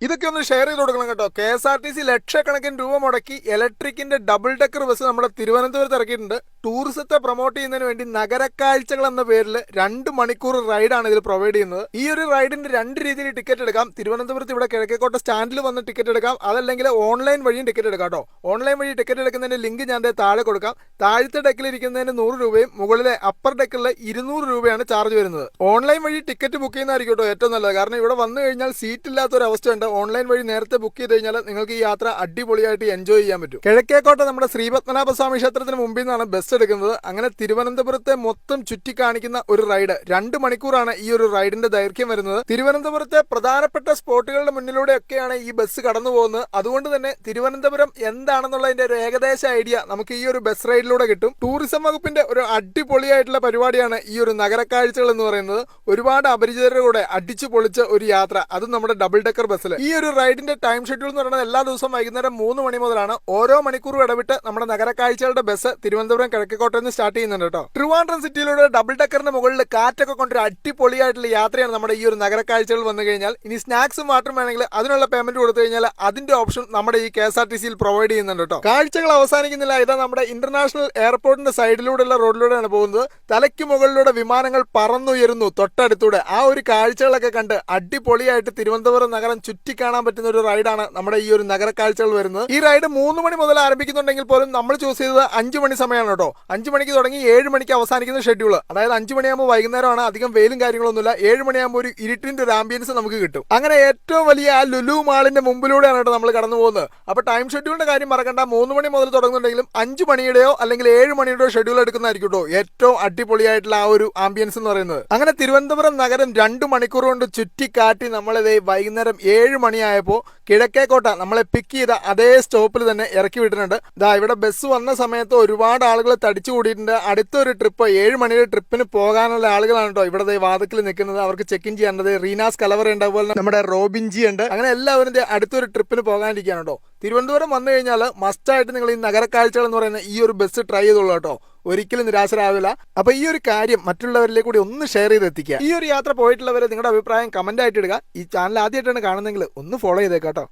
ഇതൊക്കെ ഒന്ന് ഷെയർ ചെയ്ത് കൊടുക്കണം കേട്ടോ. KSRTC ലക്ഷക്കണക്കിന് രൂപ മുടക്കി ഇലക്ട്രിക്കിന്റെ ഡബിൾ ഡെക്കർ ബസ് നമ്മുടെ തിരുവനന്തപുരത്ത് ഇറക്കിയിട്ടുണ്ട്. ടൂറിസത്തെ പ്രൊമോട്ട് ചെയ്യുന്നതിന് വേണ്ടി നഗരക്കാഴ്ചകൾ എന്ന പേരിൽ 2 മണിക്കൂർ റൈഡാണ് ഇതിൽ പ്രൊവൈഡ് ചെയ്യുന്നത്. ഈ ഒരു റൈഡിന്റെ 2 രീതിയിൽ ടിക്കറ്റ് എടുക്കാം. തിരുവനന്തപുരത്ത് ഇവിടെ കിഴക്കേക്കോട്ട സ്റ്റാൻഡിൽ വന്ന് ടിക്കറ്റ് എടുക്കാം, അതല്ലെങ്കിൽ ഓൺലൈൻ വഴിയും ടിക്കറ്റ് എടുക്കാം കേട്ടോ. ഓൺലൈൻ വഴി ടിക്കറ്റ് എടുക്കുന്നതിന്റെ ലിങ്ക് ഞാൻ താഴെ കൊടുക്കാം. താഴത്തെ ഡെക്കിൽ ഇരിക്കുന്നതിന് 100 രൂപയും മുകളിലെ അപ്പർ ഡെക്കിൽ 200 രൂപയാണ് ചാർജ് വരുന്നത്. ഓൺലൈൻ വഴി ടിക്കറ്റ് ബുക്ക് ചെയ്യുന്നതായിരിക്കും കേട്ടോ ഏറ്റവും നല്ലത്. കാരണം ഇവിടെ വന്നു കഴിഞ്ഞാൽ സീറ്റ് ഇല്ലാത്തൊരു അവസ്ഥയുണ്ട്. ഓൺലൈൻ വഴി നേരത്തെ ബുക്ക് ചെയ്ത് കഴിഞ്ഞാൽ നിങ്ങൾക്ക് ഈ യാത്ര അടിപൊളിയായിട്ട് എൻജോയ് ചെയ്യാൻ പറ്റും. കിഴക്കേക്കോട്ട നമ്മുടെ ശ്രീപത്മനാഭസ്വാമി ക്ഷേത്രത്തിന് മുമ്പിൽ നിന്നാണ് ബസ് എടുക്കുന്നത്. അങ്ങനെ തിരുവനന്തപുരത്തെ മൊത്തം ചുറ്റിക്കാണിക്കുന്ന ഒരു റൈഡ്. 2 മണിക്കൂറാണ് ഈ ഒരു റൈഡിന്റെ ദൈർഘ്യം വരുന്നത്. തിരുവനന്തപുരത്തെ പ്രധാനപ്പെട്ട സ്പോട്ടുകളുടെ മുന്നിലൂടെയൊക്കെയാണ് ഈ ബസ് കടന്നു പോകുന്നത്. അതുകൊണ്ട് തന്നെ തിരുവനന്തപുരം എന്താണെന്നുള്ളതിന്റെ ഒരു ഏകദേശ ഐഡിയ നമുക്ക് ഈ ഒരു ബസ് റൈഡിലൂടെ കിട്ടും. ടൂറിസം വകുപ്പിന്റെ ഒരു അടിപൊളിയായിട്ടുള്ള പരിപാടിയാണ് ഈ ഒരു നഗരക്കാഴ്ചകൾ എന്ന് പറയുന്നത്. ഒരുപാട് അപരിചിതരുടെ കൂടെ അടിച്ചു പൊളിച്ച ഒരു യാത്ര, അതും നമ്മുടെ ഡബിൾ ഡെക്കർ ബസ്സിൽ. ഈ ഒരു റൈഡിന്റെ ടൈം ഷെഡ്യൂൾ എന്ന് പറയുന്നത് എല്ലാ ദിവസവും വൈകുന്നേരം 3 മണി മുതലാണ്. ഓരോ മണിക്കൂറും ഇടവിട്ട് നമ്മുടെ നഗരക്കാഴ്ചകളുടെ ബസ് തിരുവനന്തപുരം കിഴക്കേക്കോട്ടയിൽ നിന്ന് സ്റ്റാർട്ട് ചെയ്യുന്നുണ്ട് കേട്ടോ. ട്രിവാൻഡ്രം സിറ്റിയിലൂടെ ഡബിൾ ഡെക്കറിന്റെ മുകളിൽ കാറ്റൊക്കെ കൊണ്ടൊരു അടിപൊളിയായിട്ടുള്ള യാത്രയാണ് നമ്മുടെ ഈ ഒരു നഗരക്കാഴ്ചകൾ വന്നു കഴിഞ്ഞാൽ. ഇനി സ്നാക്സും വാട്ടറും വേണമെങ്കിൽ അതിനുള്ള പേയ്മെന്റ് കൊടുത്തു കഴിഞ്ഞാൽ അതിന്റെ ഓപ്ഷൻ നമ്മുടെ ഈ KSRTCയിൽ പ്രൊവൈഡ് ചെയ്യുന്നുണ്ട് കേട്ടോ. കാഴ്ചകൾ അവസാനിക്കുന്നില്ല. ഇതാ നമ്മുടെ ഇന്റർനാഷണൽ എയർപോർട്ടിന്റെ സൈഡിലൂടെയുള്ള റോഡിലൂടെയാണ് പോകുന്നത്. തലയ്ക്ക് മുകളിലൂടെ വിമാനങ്ങൾ പറന്നുയരുന്നു തൊട്ടടുത്തൂടെ. ആ ഒരു കാഴ്ചകളൊക്കെ കണ്ട് അടിപൊളിയായിട്ട് തിരുവനന്തപുരം നഗരം ചുറ്റിക്കാണാൻ പറ്റുന്ന ഒരു റൈഡാണ് നമ്മുടെ ഈ ഒരു നഗരക്കാഴ്ചകൾ വരുന്നത്. ഈ റൈഡ് 3 മണി മുതൽ ആരംഭിക്കുന്നുണ്ടെങ്കിൽ പോലും നമ്മൾ ചൂസ് ചെയ്തത് 5 മണി സമയമാണ് കേട്ടോ. 5 മണിക്ക് തുടങ്ങി 7 മണിക്ക് അവസാനിക്കുന്ന ഷെഡ്യൂൾ. അതായത് 5 മണിയാകുമ്പോൾ വൈകുന്നേരമാണ്, അധികം വെയിലും കാര്യങ്ങളൊന്നുമില്ല. 7 മണിയാകുമ്പോൾ ഒരു ഇരുട്ടിന്റെ ഒരു ആംബിയൻസ് നമുക്ക് കിട്ടും. അങ്ങനെ ഏറ്റവും വലിയ ആ ലുലു മാളിന്റെ മുമ്പിലൂടെയാണ് കേട്ടോ നമ്മൾ കടന്നു പോകുന്നത്. അപ്പൊ ടൈം ഷെഡ്യൂളിന്റെ കാര്യം മറക്കണ്ട. 3 മണി മുതൽ തുടങ്ങുന്നുണ്ടെങ്കിലും 5 മണിയുടെയോ അല്ലെങ്കിൽ 7 മണിയുടെയോ ഷെഡ്യൂൾ എടുക്കുന്നതായിരിക്കും കേട്ടോ ഏറ്റവും അടിപൊളിയായിട്ടുള്ള ആ ഒരു ആംബിയൻസ് എന്ന് പറയുന്നത്. അങ്ങനെ തിരുവനന്തപുരം നഗരം 2 മണിക്കൂർ കൊണ്ട് ചുറ്റിക്കാട്ടി നമ്മളിതേ വൈകുന്നേരം 7 മണിയായപ്പോൾ കിഴക്കേക്കോട്ട നമ്മളെ പിക്ക് ചെയ്ത അതേ സ്റ്റോപ്പിൽ തന്നെ ഇറക്കി വിട്ടിട്ടുണ്ട്. ദാ ഇവിടെ ബസ് വന്ന സമയത്ത് ഒരുപാട് ആളുകൾ തടിച്ചു കൂടിയിട്ടുണ്ട്. അടുത്തൊരു ട്രിപ്പ് 7 മണിയുടെ ട്രിപ്പിന് പോകാനുള്ള ആളുകളാണ് കേട്ടോ ഇവിടെ വാദത്തിൽ നിൽക്കുന്നത്. അവർക്ക് ചെക്ക് ഇൻ ചെയ്യേണ്ടത് റീനാസ് കലവറ ഉണ്ട്, അതുപോലെ നമ്മുടെ റോബിൻജി ഉണ്ട്. അങ്ങനെ എല്ലാവരും അടുത്തൊരു ട്രിപ്പിന് പോകാനിരിക്കുകയാണ് കേട്ടോ. തിരുവനന്തപുരം വന്നു കഴിഞ്ഞാൽ മസ്റ്റായിട്ട് നിങ്ങൾ ഈ നഗരക്കാഴ്ചകൾ എന്ന് പറയുന്ന ഈ ഒരു ബസ് ട്രൈ ചെയ്തോളൂ കേട്ടോ. ഒരിക്കലും നിരാശരാവില്ല. അപ്പൊ ഈ ഒരു കാര്യം മറ്റുള്ളവരിലേക്ക് കൂടി ഒന്ന് ഷെയർ ചെയ്തെത്തിക്കുക. ഈ ഒരു യാത്ര പോയിട്ടുള്ളവരെ നിങ്ങളുടെ അഭിപ്രായം കമന്റ് ആയിട്ട് ഇടുക. ഈ ചാനൽ ആദ്യമായിട്ടാണ് കാണുന്നതെങ്കിൽ ഒന്ന് ഫോളോ ചെയ്തേക്കാട്ടോ.